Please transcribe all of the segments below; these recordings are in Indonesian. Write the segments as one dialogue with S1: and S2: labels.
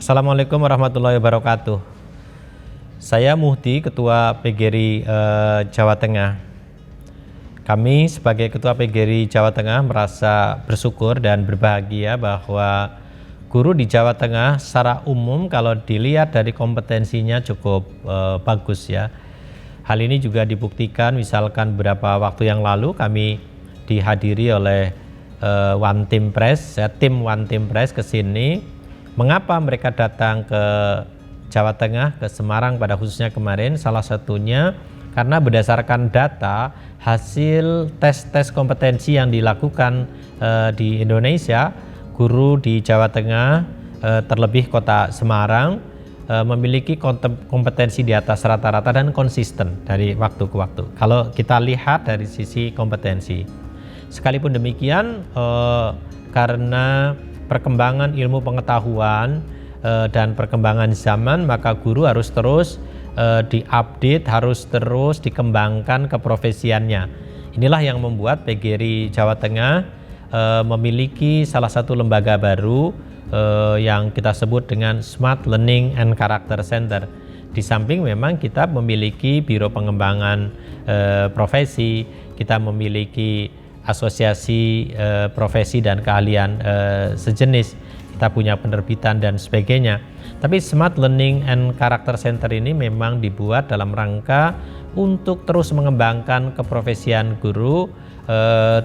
S1: Assalamualaikum warahmatullahi wabarakatuh. Saya Muhdi, Ketua PGRI Jawa Tengah. Kami sebagai Ketua PGRI Jawa Tengah merasa bersyukur dan berbahagia bahwa guru di Jawa Tengah secara umum kalau dilihat dari kompetensinya cukup bagus ya. Hal ini juga dibuktikan misalkan beberapa waktu yang lalu kami dihadiri oleh One Team Press, tim One Team Press ke sini. Mengapa mereka datang ke Jawa Tengah, ke Semarang pada khususnya kemarin? Salah satunya karena berdasarkan data hasil tes kompetensi yang dilakukan di Indonesia, guru di Jawa Tengah, terlebih kota Semarang, memiliki kompetensi di atas rata-rata dan konsisten dari waktu ke waktu. Kalau kita lihat dari sisi kompetensi, sekalipun demikian, karena perkembangan ilmu pengetahuan dan perkembangan zaman, maka guru harus terus diupdate, harus terus dikembangkan keprofesiannya. Inilah yang membuat PGRI Jawa Tengah memiliki salah satu lembaga baru yang kita sebut dengan Smart Learning and Character Center. Di samping memang kita memiliki biro pengembangan profesi, kita memiliki asosiasi profesi dan keahlian sejenis, kita punya penerbitan dan sebagainya. Tapi Smart Learning and Character Center ini memang dibuat dalam rangka untuk terus mengembangkan keprofesian guru,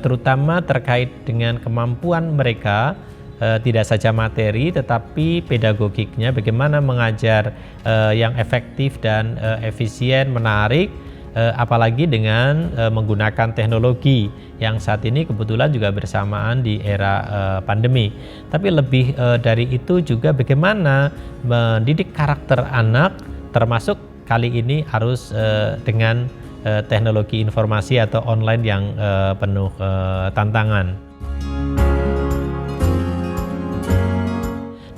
S1: terutama terkait dengan kemampuan mereka, tidak saja materi tetapi pedagogiknya, bagaimana mengajar yang efektif dan efisien, menarik, apalagi dengan menggunakan teknologi yang saat ini kebetulan juga bersamaan di era pandemi. Tapi lebih dari itu juga bagaimana mendidik karakter anak, termasuk kali ini harus dengan teknologi informasi atau online yang penuh tantangan.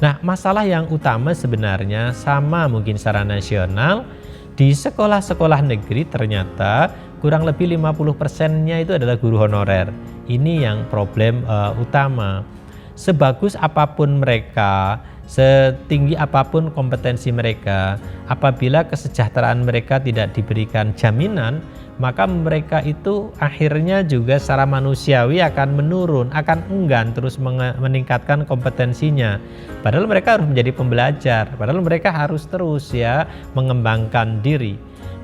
S1: Nah, masalah yang utama sebenarnya sama mungkin secara nasional. Di sekolah-sekolah negeri ternyata kurang lebih 50%-nya itu adalah guru honorer. Ini yang problem utama. Sebagus apapun mereka, setinggi apapun kompetensi mereka, apabila kesejahteraan mereka tidak diberikan jaminan, maka mereka itu akhirnya juga secara manusiawi akan menurun, akan enggan terus meningkatkan kompetensinya. Padahal mereka harus menjadi pembelajar, padahal mereka harus terus ya mengembangkan diri.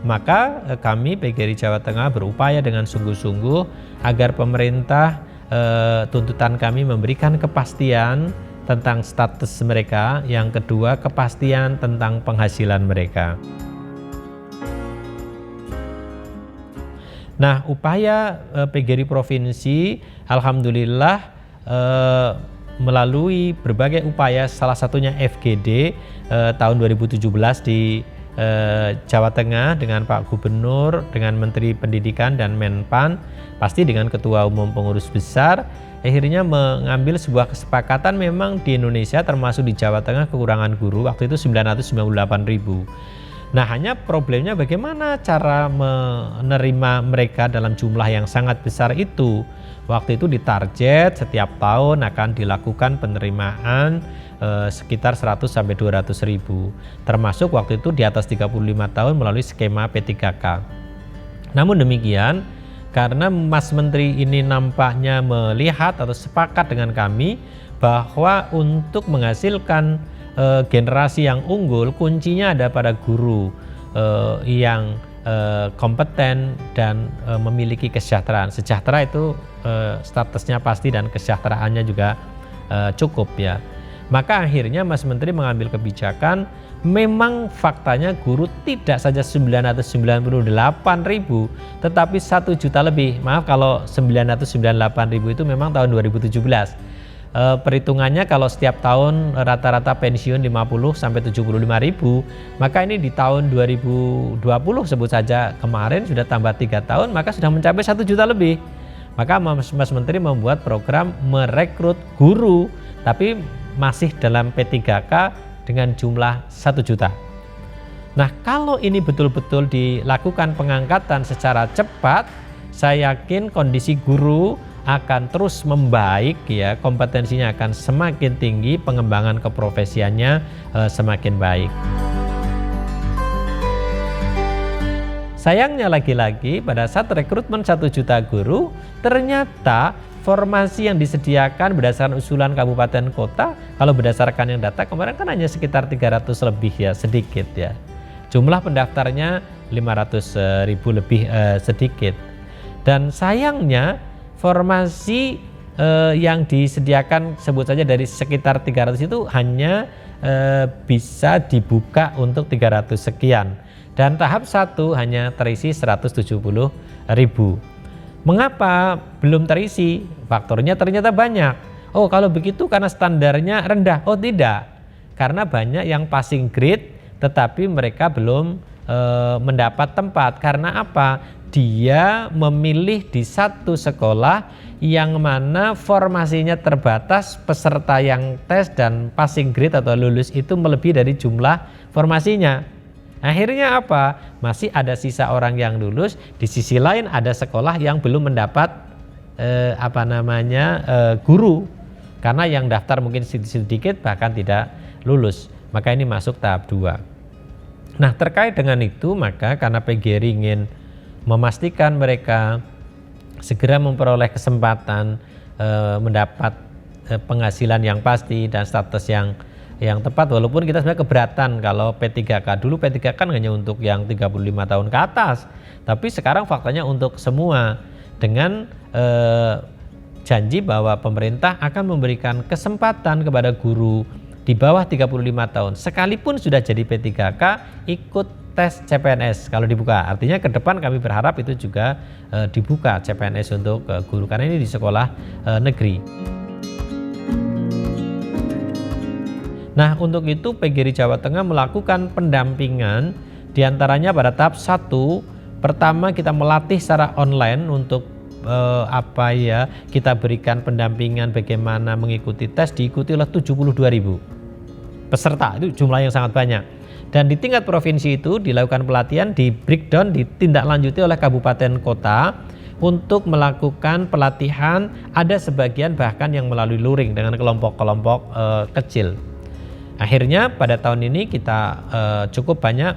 S1: Maka kami PGRI Jawa Tengah berupaya dengan sungguh-sungguh agar pemerintah, tuntutan kami memberikan kepastian tentang status mereka, yang kedua kepastian tentang penghasilan mereka. Nah, upaya PGRI Provinsi, alhamdulillah melalui berbagai upaya, salah satunya FGD tahun 2017 di Jawa Tengah dengan Pak Gubernur, dengan Menteri Pendidikan dan Menpan, pasti dengan Ketua Umum Pengurus Besar, akhirnya mengambil sebuah kesepakatan. Memang di Indonesia termasuk di Jawa Tengah kekurangan guru, waktu itu 998.000. Nah, hanya problemnya bagaimana cara menerima mereka dalam jumlah yang sangat besar itu. Waktu itu ditarget setiap tahun akan dilakukan penerimaan sekitar 100 sampai 200 ribu. Termasuk waktu itu di atas 35 tahun melalui skema P3K. Namun demikian, karena Mas Menteri ini nampaknya melihat atau sepakat dengan kami bahwa untuk menghasilkan generasi yang unggul, kuncinya ada pada guru yang kompeten dan memiliki kesejahteraan. Sejahtera itu statusnya pasti dan kesejahteraannya juga cukup ya. Maka akhirnya Mas Menteri mengambil kebijakan, memang faktanya guru tidak saja 998.000 tetapi 1 juta lebih. Maaf kalau 998.000 itu memang tahun 2017. Perhitungannya kalau setiap tahun rata-rata pensiun 50 sampai 75.000, maka ini di tahun 2020 sebut saja kemarin sudah tambah 3 tahun, maka sudah mencapai 1 juta lebih. Maka Mas Menteri membuat program merekrut guru, tapi masih dalam P3K dengan jumlah 1 juta. Nah, kalau ini betul-betul dilakukan pengangkatan secara cepat, saya yakin kondisi guru akan terus membaik ya, kompetensinya akan semakin tinggi, pengembangan keprofesiannya semakin baik. Sayangnya lagi-lagi pada saat rekrutmen 1 juta guru, ternyata formasi yang disediakan berdasarkan usulan kabupaten kota, kalau berdasarkan yang data kemarin kan hanya sekitar 300 lebih ya, sedikit ya. Jumlah pendaftarnya 500.000 lebih sedikit. Dan sayangnya formasi yang disediakan sebut saja dari sekitar 300 itu hanya bisa dibuka untuk 300 sekian. Dan tahap 1 hanya terisi 170.000. Mengapa belum terisi? Faktornya ternyata banyak. Oh, kalau begitu karena standarnya rendah. Oh, tidak. Karena banyak yang passing grade tetapi mereka belum mendapat tempat. Karena apa? Dia memilih di satu sekolah yang mana formasinya terbatas, peserta yang tes dan passing grade atau lulus itu melebihi dari jumlah formasinya. Akhirnya apa? Masih ada sisa orang yang lulus, di sisi lain ada sekolah yang belum mendapat guru, karena yang daftar mungkin sedikit bahkan tidak lulus. Maka ini masuk tahap 2. Nah, terkait dengan itu maka karena PGRI ingin memastikan mereka segera memperoleh kesempatan mendapat penghasilan yang pasti dan status yang tepat, walaupun kita sebenarnya keberatan kalau P3K. Dulu P3K kan hanya untuk yang 35 tahun ke atas, tapi sekarang faktanya untuk semua, dengan janji bahwa pemerintah akan memberikan kesempatan kepada guru di bawah 35 tahun sekalipun sudah jadi P3K ikut tes CPNS kalau dibuka. Artinya ke depan kami berharap itu juga dibuka CPNS untuk guru, karena ini di sekolah negeri. Nah, untuk itu PGRI Jawa Tengah melakukan pendampingan diantaranya pada tahap 1. Pertama, kita melatih secara online untuk kita berikan pendampingan bagaimana mengikuti tes, diikuti oleh 72.000 peserta, itu jumlah yang sangat banyak. Dan di tingkat provinsi itu dilakukan pelatihan, di breakdown, ditindaklanjuti oleh kabupaten kota untuk melakukan pelatihan. Ada sebagian bahkan yang melalui luring dengan kelompok-kelompok kecil. Akhirnya pada tahun ini kita cukup banyak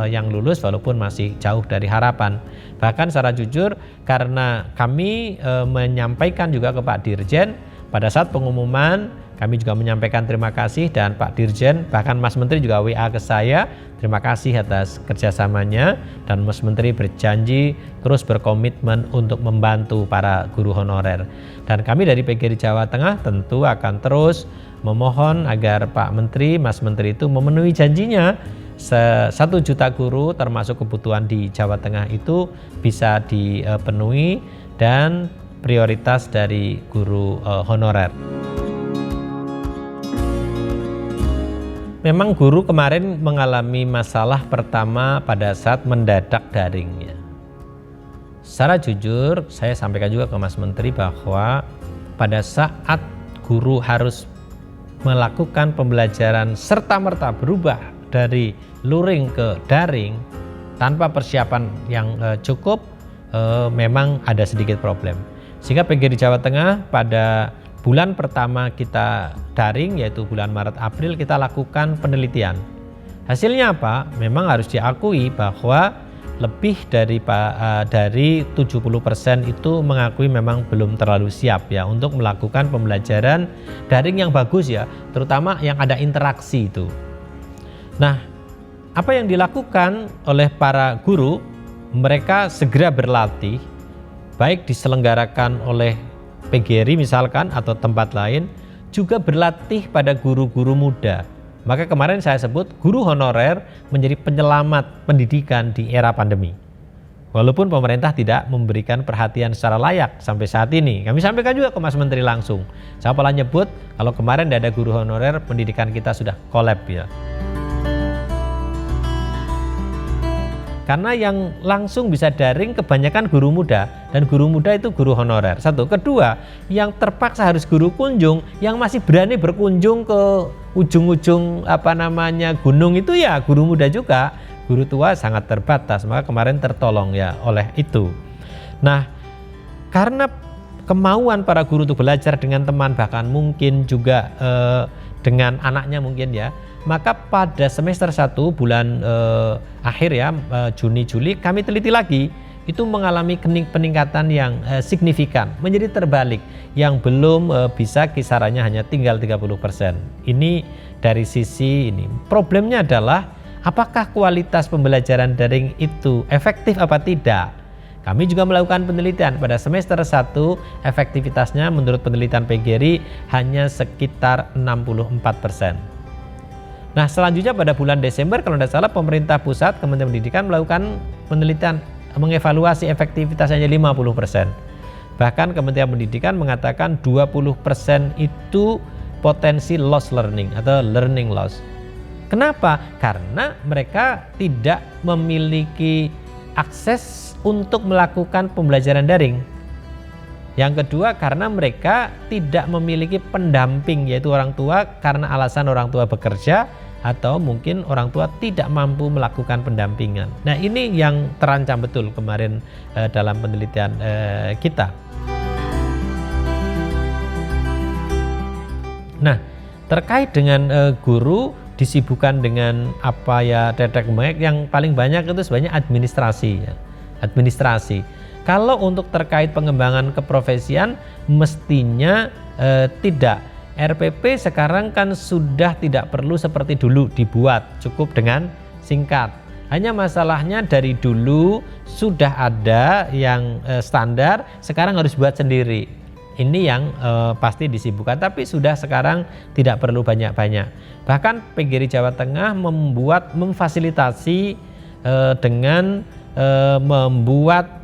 S1: yang lulus walaupun masih jauh dari harapan. Bahkan secara jujur karena kami menyampaikan juga ke Pak Dirjen pada saat pengumuman, kami juga menyampaikan terima kasih, dan Pak Dirjen bahkan Mas Menteri juga WA ke saya, terima kasih atas kerjasamanya, dan Mas Menteri berjanji terus berkomitmen untuk membantu para guru honorer. Dan kami dari PGRI Jawa Tengah tentu akan terus memohon agar Pak Menteri, Mas Menteri itu memenuhi janjinya, 1 juta guru termasuk kebutuhan di Jawa Tengah itu bisa dipenuhi dan prioritas dari guru honorer. Memang guru kemarin mengalami masalah pertama pada saat mendadak daringnya. Secara jujur saya sampaikan juga ke Mas Menteri bahwa pada saat guru harus melakukan pembelajaran serta-merta berubah dari luring ke daring tanpa persiapan yang cukup, memang ada sedikit problem. Sehingga PGRI Jawa Tengah pada bulan pertama kita daring, yaitu bulan Maret April, kita lakukan penelitian. Hasilnya apa? Memang harus diakui bahwa lebih dari 70% itu mengakui memang belum terlalu siap ya untuk melakukan pembelajaran daring yang bagus ya, terutama yang ada interaksi itu. Nah, apa yang dilakukan oleh para guru? Mereka segera berlatih, baik diselenggarakan oleh PGRI misalkan atau tempat lain, juga berlatih pada guru-guru muda. Maka kemarin saya sebut guru honorer menjadi penyelamat pendidikan di era pandemi. Walaupun pemerintah tidak memberikan perhatian secara layak sampai saat ini. Kami sampaikan juga ke Mas Menteri langsung. Saya malah nyebut kalau kemarin tidak ada guru honorer, pendidikan kita sudah kolab ya. Karena yang langsung bisa daring kebanyakan guru muda, dan guru muda itu guru honorer. Satu, kedua, yang terpaksa harus guru kunjung, yang masih berani berkunjung ke ujung-ujung gunung itu ya guru muda juga. Guru tua sangat terbatas, maka kemarin tertolong ya oleh itu. Nah, karena kemauan para guru untuk belajar dengan teman, bahkan mungkin juga dengan anaknya mungkin ya, maka pada semester 1 bulan akhir ya, Juni Juli, kami teliti lagi, itu mengalami peningkatan yang signifikan, menjadi terbalik, yang belum bisa kisarannya hanya tinggal 30%. Ini dari sisi ini. Problemnya adalah apakah kualitas pembelajaran daring itu efektif apa tidak? Kami juga melakukan penelitian pada semester 1, efektivitasnya menurut penelitian PGRI hanya sekitar 64%. Nah, selanjutnya pada bulan Desember kalau tidak salah, pemerintah pusat, Kementerian Pendidikan melakukan penelitian mengevaluasi efektivitasnya 50%. Bahkan Kementerian Pendidikan mengatakan 20% itu potensi loss learning atau learning loss. Kenapa? Karena mereka tidak memiliki akses untuk melakukan pembelajaran daring. Yang kedua, karena mereka tidak memiliki pendamping, yaitu orang tua, karena alasan orang tua bekerja atau mungkin orang tua tidak mampu melakukan pendampingan. Nah, ini yang terancam betul kemarin dalam penelitian kita. Nah, terkait dengan guru disibukkan dengan apa ya, tetek bengek, yang paling banyak itu sebenarnya administrasi ya. Administrasi. Kalau untuk terkait pengembangan keprofesian mestinya tidak. RPP sekarang kan sudah tidak perlu seperti dulu dibuat, cukup dengan singkat. Hanya masalahnya dari dulu sudah ada yang standar, sekarang harus buat sendiri. Ini yang pasti disibukkan, tapi sudah sekarang tidak perlu banyak-banyak. Bahkan PGRI Jawa Tengah memfasilitasi dengan membuat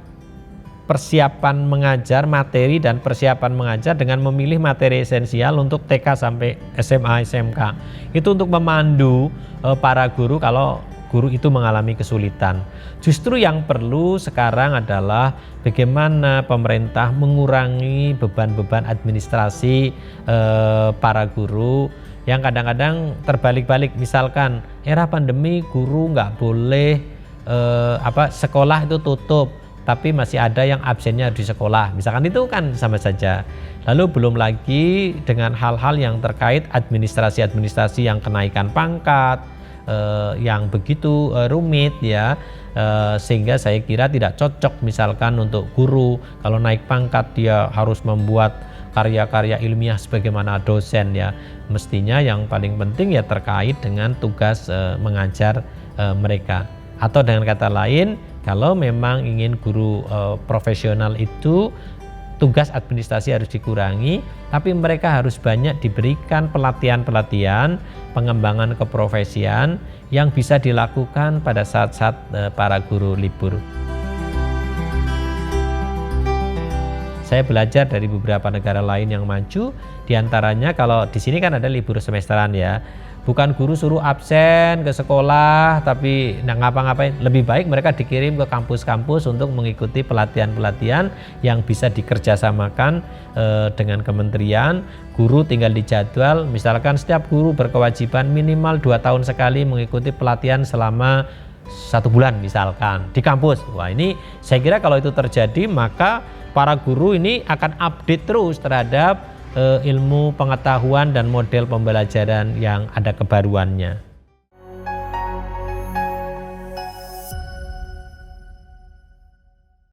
S1: persiapan mengajar, materi dan persiapan mengajar dengan memilih materi esensial untuk TK sampai SMA, SMK. Itu untuk memandu para guru kalau guru itu mengalami kesulitan. Justru yang perlu sekarang adalah bagaimana pemerintah mengurangi beban-beban administrasi para guru yang kadang-kadang terbalik-balik. Misalkan era pandemi guru nggak boleh sekolah itu tutup, tapi masih ada yang absennya di sekolah, misalkan, itu kan sama saja. Lalu belum lagi dengan hal-hal yang terkait administrasi yang kenaikan pangkat, yang begitu rumit ya, sehingga saya kira tidak cocok misalkan untuk guru kalau naik pangkat dia harus membuat karya-karya ilmiah sebagaimana dosen ya. Mestinya yang paling penting ya terkait dengan tugas mengajar mereka. Atau dengan kata lain, kalau memang ingin guru profesional itu tugas administrasi harus dikurangi, tapi mereka harus banyak diberikan pelatihan-pelatihan pengembangan keprofesian yang bisa dilakukan pada saat-saat para guru libur. Saya belajar dari beberapa negara lain yang maju, diantaranya kalau di sini kan ada libur semesteran ya. Bukan guru suruh absen ke sekolah tapi nggak ngapa-ngapain. Lebih baik mereka dikirim ke kampus-kampus untuk mengikuti pelatihan-pelatihan yang bisa dikerjasamakan dengan kementerian. Guru tinggal dijadwal, misalkan setiap guru berkewajiban minimal 2 tahun sekali mengikuti pelatihan selama 1 bulan misalkan di kampus. Wah, ini saya kira kalau itu terjadi maka para guru ini akan update terus terhadap ilmu pengetahuan dan model pembelajaran yang ada kebaruannya.